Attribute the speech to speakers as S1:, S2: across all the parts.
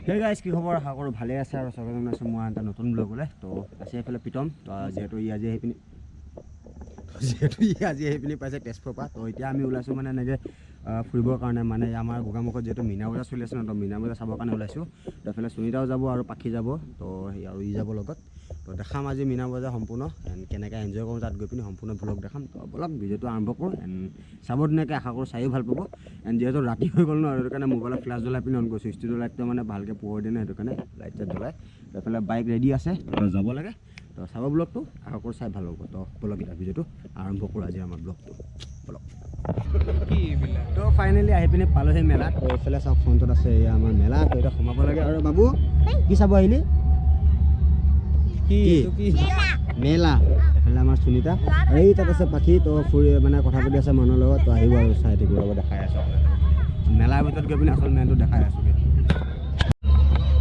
S1: Hey guys, কি খবৰ? আশা কৰোঁ ভালে আছে আৰু সকলোৰে আছে মই এটা নতুন ব্লগলৈ তো আছে এইফালে পিটম তো যেহেতু ই আজি আহি পিনি পাইছে তেজপুৰৰ পৰা তো এতিয়া আমি ওলাইছোঁ মানে এনেকৈ ফুৰিবৰ কাৰণে মানে আমাৰ গোগামুখত যিহেতু মীনা বজাৰ চলি আছে ন তো মীনা বজাৰ চাবৰ কাৰণে ওলাইছোঁ তো এইফালে সুনীতাও যাব আৰু পাখি যাব তো আৰু ই যাব লগত তো দেখাম আজি মীনা বজাৰ সম্পূৰ্ণ এণ্ড কেনেকৈ এনজয় কৰোঁ তাত গৈ পিনি সম্পূৰ্ণ ব্লগ দেখাম তো বলক ভিডিঅ'টো আৰম্ভ কৰোঁ এণ্ড চাব ধুনীয়াকৈ আশা কৰোঁ চায়ো ভাল পাব এণ্ড যিহেতু ৰাতি হৈ গ'ল ন সেইটো কাৰণে মোবাইলত ফ্লেছ জ্বলাই পিনি অন কৰিছোঁ ষ্টুডিঅ' লাইটটো মানে ভালকৈ পোহৰ দিয়ে ন সেইটো কাৰণে লাইট চাইট জ্বলাই তো এইফালে বাইক ৰেডি আছে তো যাব লাগে তো চাব ব্লগটো আশা কৰোঁ চাই ভাল হ'ব তো বলক এতিয়া ভিডিঅ'টো আৰম্ভ কৰোঁ আজি আমাৰ ব্লগটো বলক তো ফাইনেলি আহি পিনি পালোহি মেলা তো এইফালে চাওক ফ্ৰণ্টত আছে এয়া আমাৰ মেলা তো এতিয়া সোমাব লাগে আৰু বাবু কি চাব আহিলি মেলা এইফালে আমাৰ সুনীতা আৰু এই তাত আছে পাখি তো ফুৰি মানে কথা পাতি আছে মানুহৰ লগত তো আহিব আৰু চাই থাকিব ৰ'ব দেখাই আছোঁ মেলাৰ ভিতৰত গৈ পিনি আচল মেইনটো দেখাই আছোঁগৈ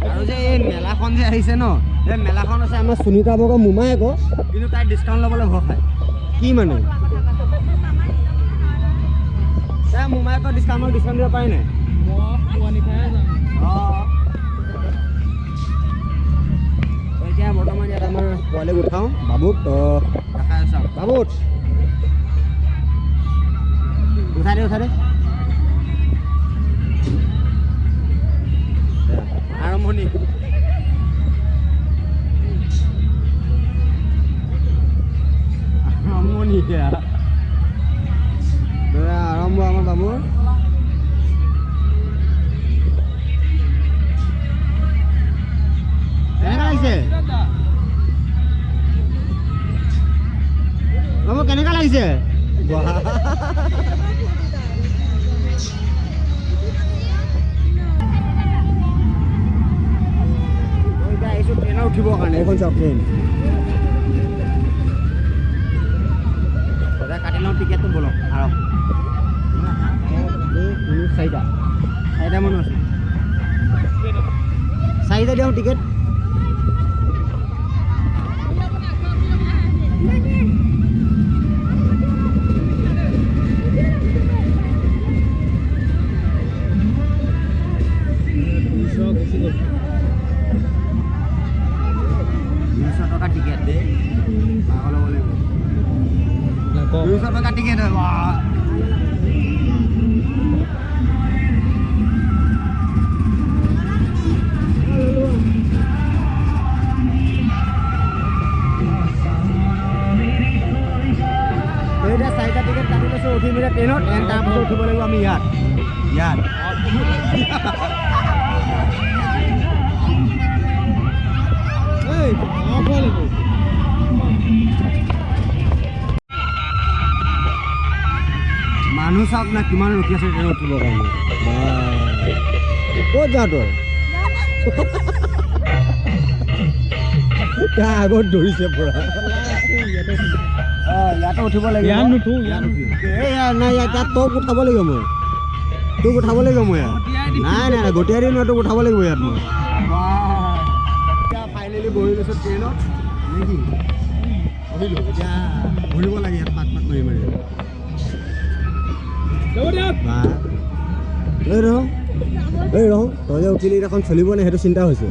S1: আৰু যে এই মেলাখন যে আহিছে ন এই মেলাখন আছে আমাৰ সুনীতা বগৰ মোমাই আকৌ কিন্তু তাই ডিছকাউণ্ট ল'বলৈ ভয় খায় কি মানে তাই মোমাইকৰ ডিছকাউণ্ট দিব পাৰি নাই অঁ এতিয়া বৰ্তমান ইয়াত আমাৰ পোৱালীক উঠাওঁ বাবুক তো দেখাই আছোঁ বাবুত উঠাই দে আৰম্ভণি আৰম্ভ আমাৰ বাবুৰ কেনেকুৱা লাগিছে বাবু কেনেকুৱা লাগিছে আহিছোঁ ট্ৰেইনত উঠিবৰ কাৰণে এইখন চাওক ট্ৰেইন কাটি লওঁ টিকেটটো বলক আৰু চাৰিটা মানুহ আছে চাৰিটা দিওঁ টিকেট টিকেট দে পাগল হ'ব লাগিব 200 টকা টিকেট হয় এইটা চাৰিটা টিকেট কাটি লৈছোঁ উঠি মেলি ট্ৰেইনত এণ্ড তাৰপাছত উঠিব লাগিব আমি ইয়াত মানুহ চাওক না কিমান ৰখি আছে ট্ৰেইনত উঠিবৰ কাৰণে ক'ত যা তই আগত ধৰিছে পৰা ইয়াতে উঠিব লাগিব নাই ইয়াত তোক উঠাব লাগিব মই নাই গটিয়াই দিম তোক উঠাব লাগিব ইয়াত মই ফাইনেলি বহি লৈছোঁ ট্ৰেইনত নেকি বহিলোঁ এতিয়া ঘূৰিব লাগে ইয়াত পাক মাৰি ৰহ তই যে উঠিলি এখন চলিব নে সেইটো চিন্তা হৈছে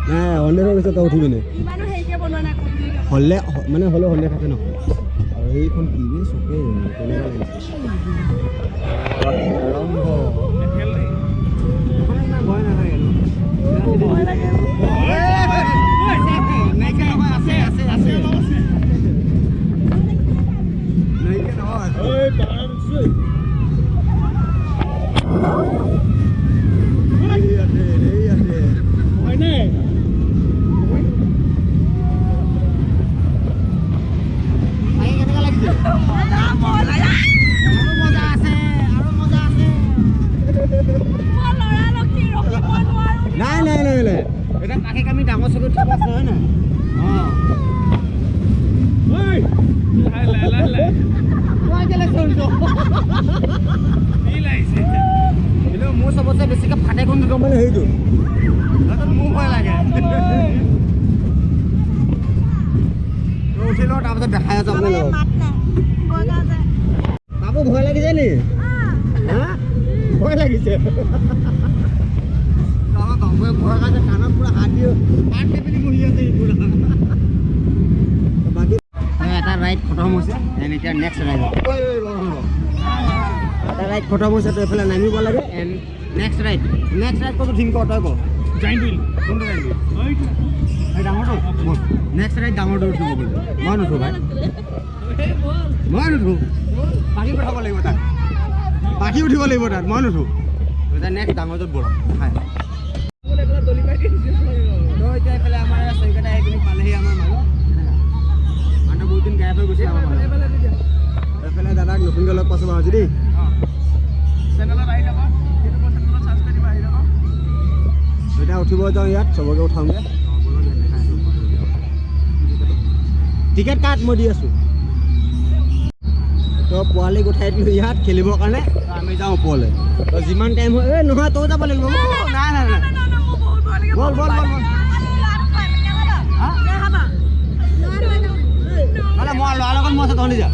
S1: নাই সন্দেহ হৈ গৈছে তই উঠিবি নে হ'লে মানে হ'লেও সন্দেহ থাকে ন আৰু এইখন কি চকে কেনেকুৱা লাগিছে ভয় নাথাকে মোৰ চবতছে বেছিকৈ ফাটে কোনটো গম পালে সেইটো মোৰ ভয় লাগে উঠি লওঁ তাৰপিছত দেখাই আছোঁ আপোনালোকক বাবু ভয় লাগিছে নি ভয় লাগিছে বাকী এটা ৰাইড খতম হৈছে এণ্ড এতিয়া নেক্সট ৰাইড এটা ৰাইড খতম হৈছে তো এইফালে নামিব লাগে এণ্ড নেক্সট ৰাইড ক'তো থিংক কৰ তই ক জইণ্ট হুইল কোনটো জইণ্ট হুইল এই ডাঙৰটো নেক্সট ৰাইড ডাঙৰটো উঠিব বোলে মই নুঠো ভাই মই নুঠো পাখি পঠাব লাগিব তাক পাখি উঠিব লাগিব তাত মই নুঠো এতিয়া নেক্সট ডাঙৰটোত বৰক খাই তো এতিয়া এইফালে আমাৰ চৈকেইটা আহি পিনি পালেহি আমাৰ মাজত মানুহ বহুত দিন গায়ব হৈ গৈছে আমাৰ মাজত এইফালে দাদাক নতুনকৈ লগ পাইছোঁ বাৰু দেই এতিয়া উঠিব যাওঁ ইয়াত চবকে উঠাওঁগৈ টিকেট কাট মই দি আছোঁ তো পোৱালীক উঠাই দিলোঁ ইয়াত খেলিবৰ কাৰণে আমি যাওঁ ওপৰলৈ তো যিমান টাইম হয় এই নহয় তই যাব লাগিব নাই নাই নাই বল বল বল মই ল'ৰাৰ লগত মই আছে তহঁতি যা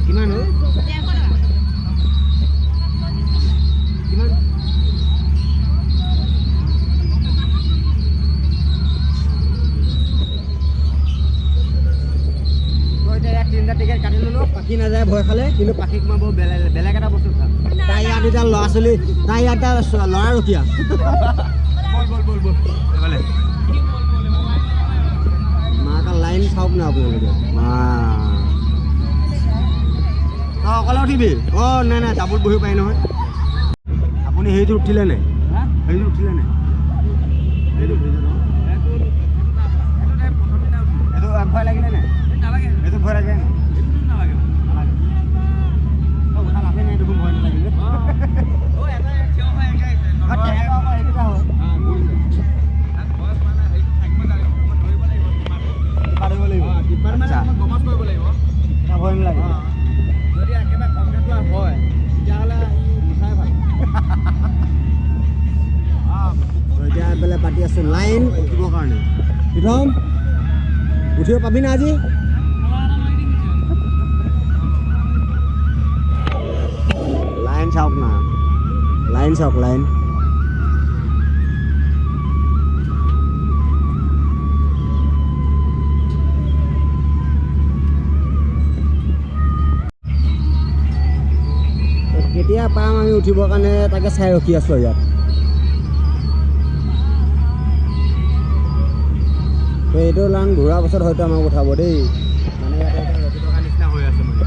S1: কিমান হয় কিমান তিনিটা টিকেট কাটি ল'লোঁ পাখি নাযায় ভয় খালে কিন্তু পাখিক মই বৰ বেলেগ এটা বস্তু খাম তাই ইয়াত এতিয়া ল'ৰা ছোৱালী তাই ইয়াত ল'ৰা ৰখীয়া মাক লাইন চাওক না আপোনালোকে অঁ অকলে উঠিবি অঁ নাই নাই ডাবুত বহিব পাৰি নহয় আপুনি হেৰিটো উঠিলে নাই হেৰিটো উঠিলে নাই এইটো ভয় লাগিলে নাই এইটো ভয় লাগে এতিয়া এইফালে পাতি আছোঁ লাইন উঠিবৰ কাৰণে প্ৰথম উঠিব পাবি না আজি লাইন চাওক না লাইন চাওক লাইন কেতিয়া পাম আমি উঠিবৰ কাৰণে তাকে চাই ৰখি আছোঁ ইয়াত তো এইটো লাইন ঘূৰাৰ পাছত হয়তো আমাক উঠাব দেই মানে ইয়াতে এতিয়া ৰখি থকা নিচিনা হৈ আছে মানে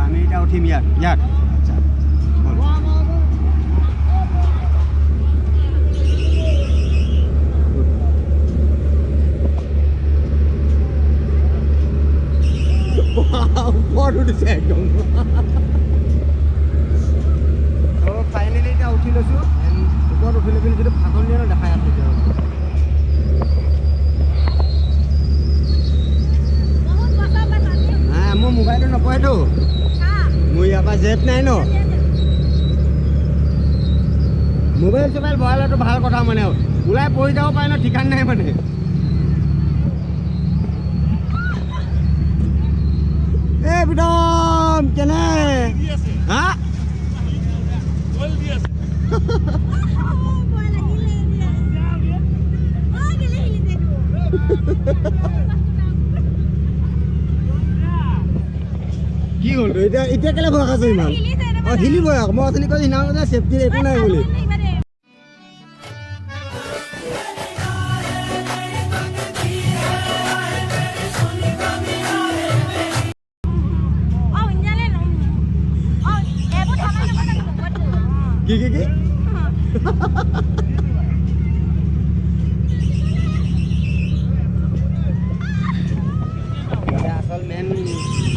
S1: আমি এতিয়া উঠিম ইয়াত আচ্ছা ওপৰত উঠিছে একদম ফাইনেলি এতিয়া উঠি লৈছোঁ ওপৰত উঠি লৈ পিনি যিটো ভাগৰ দিয়ে ন দেখাই আছে এতিয়া নাই মোৰ মোবাইলটো নপৰেতো মোৰ ইয়াৰ পৰা জেপ নাই ন মোবাইল চোবাইল ভৰালেতো ভাল কথা মানে ওলাই পৰি যাব পাৰে ন ঠিকান নাই মানে এই বিদম কেনে হা কি হ'ল এতিয়া কেলে ভয় খাইছো ইমান অঁ হিলিবই আকৌ মই অথনি কৈছোঁ সিদিনা চেফটিৰ একো নাই বুলি কি আসল মেইন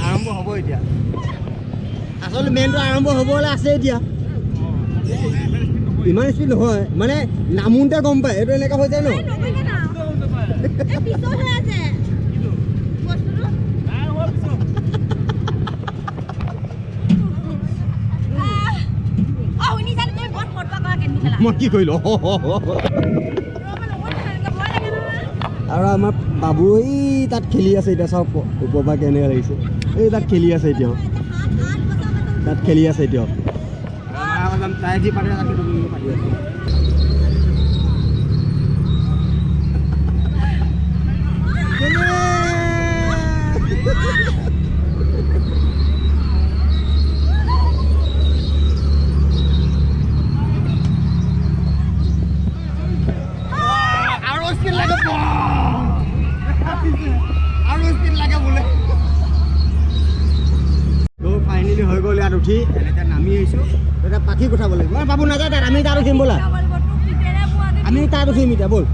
S1: আৰম্ভ হ'ব এতিয়া আসল মেইনটো আৰম্ভ হ'বলৈ আছে এতিয়া ইমান স্পীড নহয় মানে নামোতে গম পায় এইটো এনেকুৱা হৈ যায় ন মই কি কৰিলোঁ আৰু আমাৰ বাবু এই তাত খেলি আছে এতিয়া চাওক ওপৰৰ পৰা কেনেকৈ লাগিছে এই তাত খেলি আছে এতিয়া তাত খেলি আছে এতিয়া তাই যি পাতে তাকে পাতি আছে ফাইনেলি হৈ গ'ল ইয়াত উঠি এনেকৈ নামি আহিছোঁ এতিয়া পাখি উঠাব লাগিব মই বাবু নাযায় তাত আমি তাত উঠিম ব'লা আমি তাত উঠিম এতিয়া ব'ল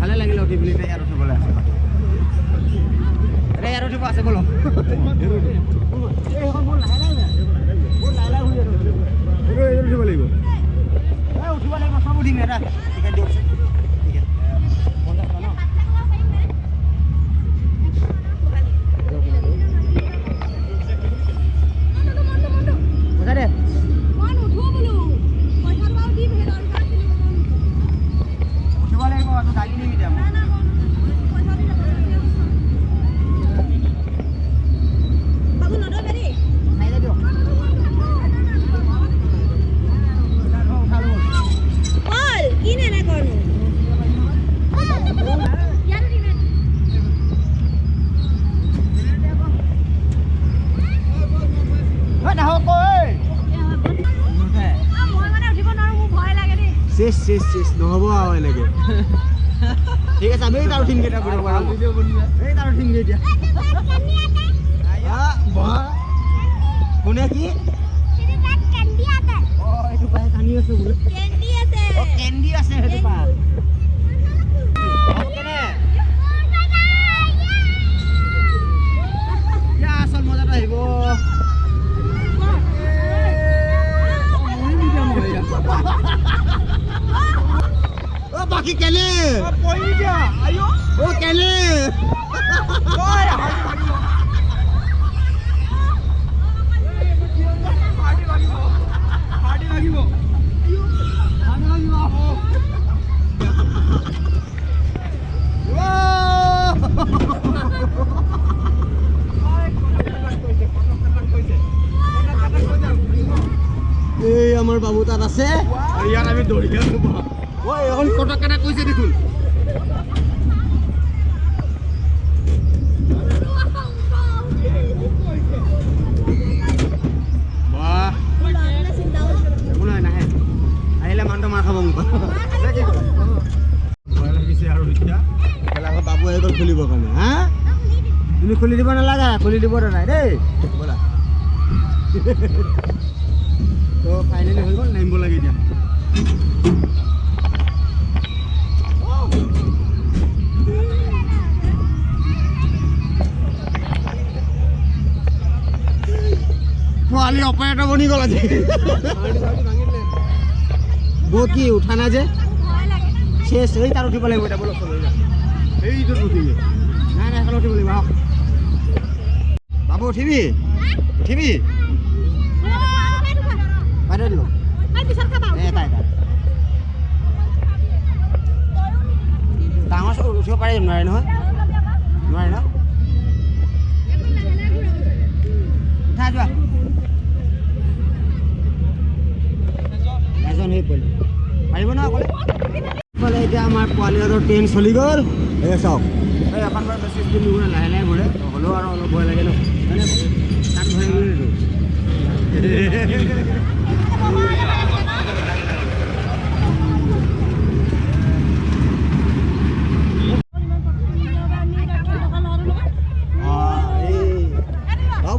S1: ভালে লাগিলে উঠি পিনি ইয়াত উঠিবলৈ আছে ইয়াত উঠিব আছে ব'ল উঠিব লাগিব উঠিব লাগিব চব উঠিম এটা টিকেট দিয়কচোন ঠিক আছে 50 টকা ন দে উঠিব লাগিব গাড়ী নিবি দে শেষ নহ'ব আৰু এনেকৈ ঠিক আছে আমি তাৰ উঠিমগৈ এতিয়া এই তাৰ উঠিমগৈ এতিয়া কোনে কি এইটো পাই কান্দি আছে বোলে কেন্দি আছে সেইটো পাই আচল মজাটো আহিব বাকি কেলে ও কেলে এই আমার বাবু তাত আছে ইয়াত আমি দৌড়ি ওই এখন কটা কাটা কইছে দেখুন বাহ একো নাই নাহে আহিলে মানুহটো মাৰ খাব মোক ভয় লাগিছে আৰু এতিয়া বাবু আহি গ'ল খুলিবৰ কাৰণে হা তুমি খুলি দিব নালাগে খুলি দিব নাই দেই ব'লা তো ফাইনেলি হৈ গ'ল নামিব লাগে এতিয়া পোৱালি অপাৰেটৰ বনি গ'ল আজি বহুত কি উঠা নাই যে শেষ এই তাৰ উঠিব লাগিব এতিয়া বলক এইটো উঠিবি নাই নাই এখন উঠিব লাগিব আহক বাবু উঠিবি উঠিবি বাইদেউ দিলোঁ এটা ডাঙৰ উঠিব পাৰি নোৱাৰে নহয় নোৱাৰে ন উঠা যোৱা এজন হৈ পৰিল পাৰিব ন অকলে এতিয়া আমাৰ পোৱালিহঁতৰ ট্ৰেইন চলি গ'ল এই চাওক এই এখন বাৰু বেছি স্পীড নুঘূৰে লাহে লাহে ঘূৰে হ'লেও আৰু অলপ ভয় লাগে ন মানে তাত ভয় ঘূৰেতো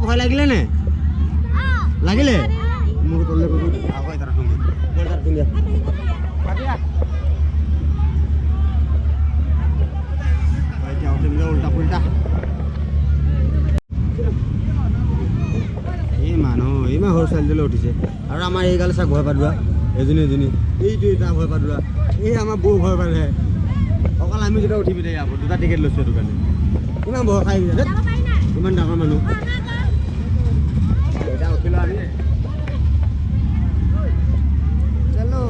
S1: ভয় লাগিলে নে লাগিলে মোৰ তললে গৈ আকৌ এটা সঙ্গে বলটা দুনিয়া কাটিয়া ভাই যাও তুমি উল্টা পুল্টা এই সৰু ছোৱালীলৈ উঠিছে আৰু আমাৰ এই গাল চা ভয় পাদোৱা এজনী এইটো এটা ভয় পাদোৱা এই আমাৰ বৌ ভয় পালে অকল আমি যেতিয়া উঠিবি দে দুটা টিকেট লৈছোঁ সেইটো কাৰণে কিমান বহ খাই কিমান ডাঙৰ মানুহ এটা উঠিলো আমি চলো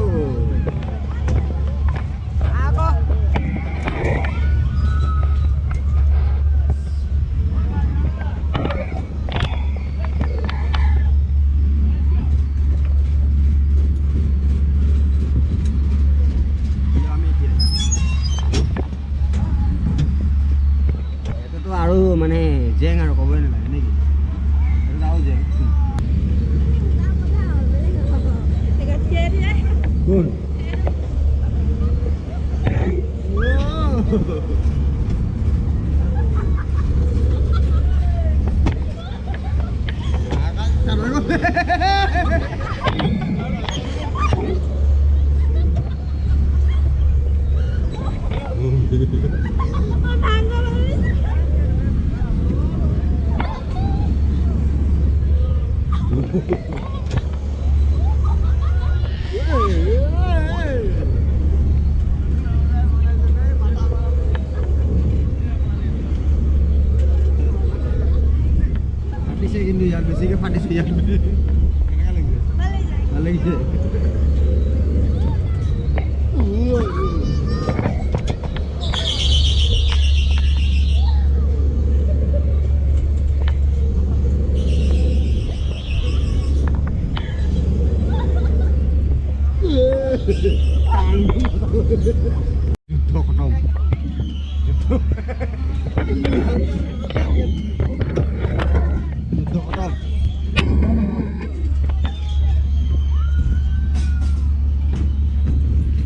S1: আকৌ আৰু মানে জেং আৰু ক'বই নালাগে নেকি আৰু জেং কোন কিন্তু ইয়াত বেছিকৈ ফাটিছে ইয়াত কেনেকৈ লাগিছে ভাল লাগিছে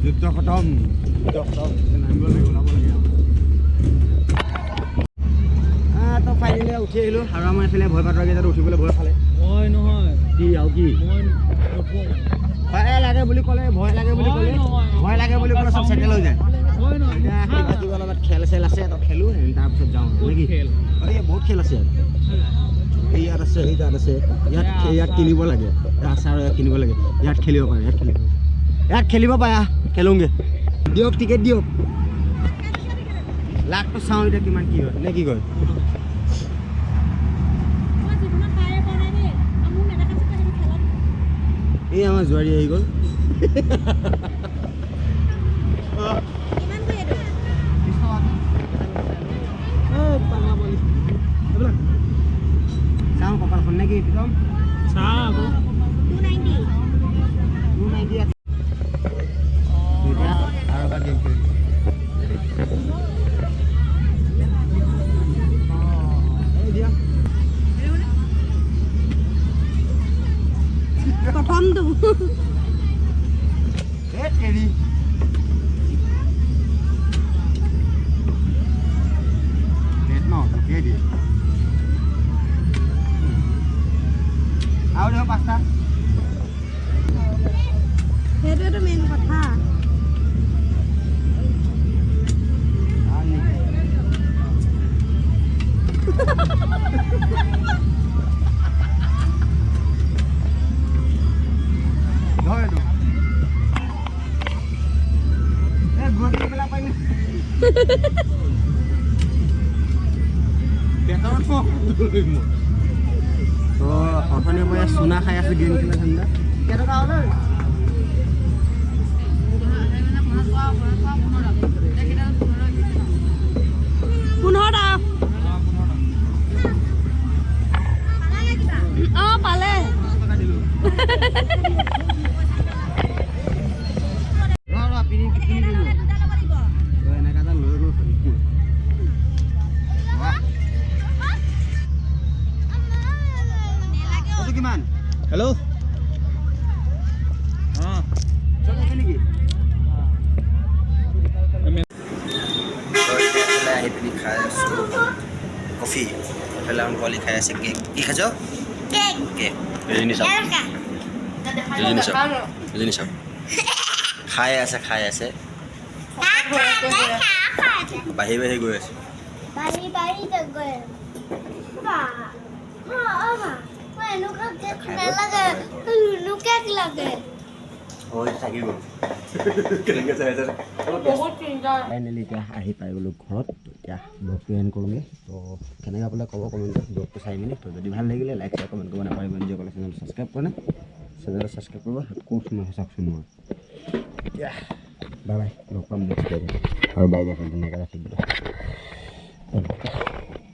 S1: যুদ্ধ খতম যুদ্ধ খতম নামিব লাগে ওলাব লাগে তো ফাইনেলি উঠি আহিলোঁ আৰু আমাৰ এইফালে ভয় পাতৰাকেইটাত উঠিবলৈ ভয় খালে ভয় নহয় কি আৰু কি ভয় লাগে বুলি ক'লে ভয় লাগে বুলি ক'লে ভয় লাগে বুলি ক'লে চব চেটেল হৈ যায় এতিয়া কিবা লগত খেল চেল আছে তো খেলোঁ তাৰপিছত যাওঁ নেকি এই বহুত খেল আছে ইয়াত আছে ইয়াত আছে ইয়াত কিনিব লাগে আচাৰ ইয়াত কিনিব লাগে ইয়াত খেলিব পাৰে ইয়াত খেলিব পাৰা খেলোঁগৈ দিয়ক টিকেট দিয়ক লাখটো চাওঁ এতিয়া কিমান কি হয় নে কি কয় এই আমাৰ জোৱাৰী আহি গ'ল চাওঁ কপালখন নে কি প্ৰথম চাওঁ আকৌ 290 আছে আৰু এটা গেম খেলিম প্ৰথমটো হেৰি আৰু দেখোন পাঁচটা সেইটোৱেতো মেইন কথা অথনিৰ পৰা চুনা খাই আছো গেম খেলা ঠাণ্ডা কেইটকা হ'ল 15 পালে কিমান হেল্ল' আহি পিনি খাই আছোঁ কফি এফালে আমি পোৱালি খাই আছে কেক কি খাইছ কেক এজনী চাওক খাই আছে বাঢ়ি গৈ আছে থাকি গ'ল ফাইনেলি এতিয়া আহি পাই গ'লোঁ ঘৰত এতিয়া ব্লগটো এণ্ড কৰোঁগৈ তো কেনেকৈ বোলে ক'ব কমেণ্টত ব্লগটো চাই মেলি তো যদি ভাল লাগিলে লাইক শ্বেয়াৰ কমেণ্ট কৰিব নাপাৰিব এনজয় কৰিলে চেনেলটো ছাবস্ক্ৰাইব কৰে চেনেলটো ছাবস্ক্ৰাইব কৰিব ক'ত সোমাই চাওকচোন মই এতিয়া বাই বাই লগ পাম নেক্সট ডে আৰু বাই বাই ধুনীয়াকৈ ৰাখিবলৈ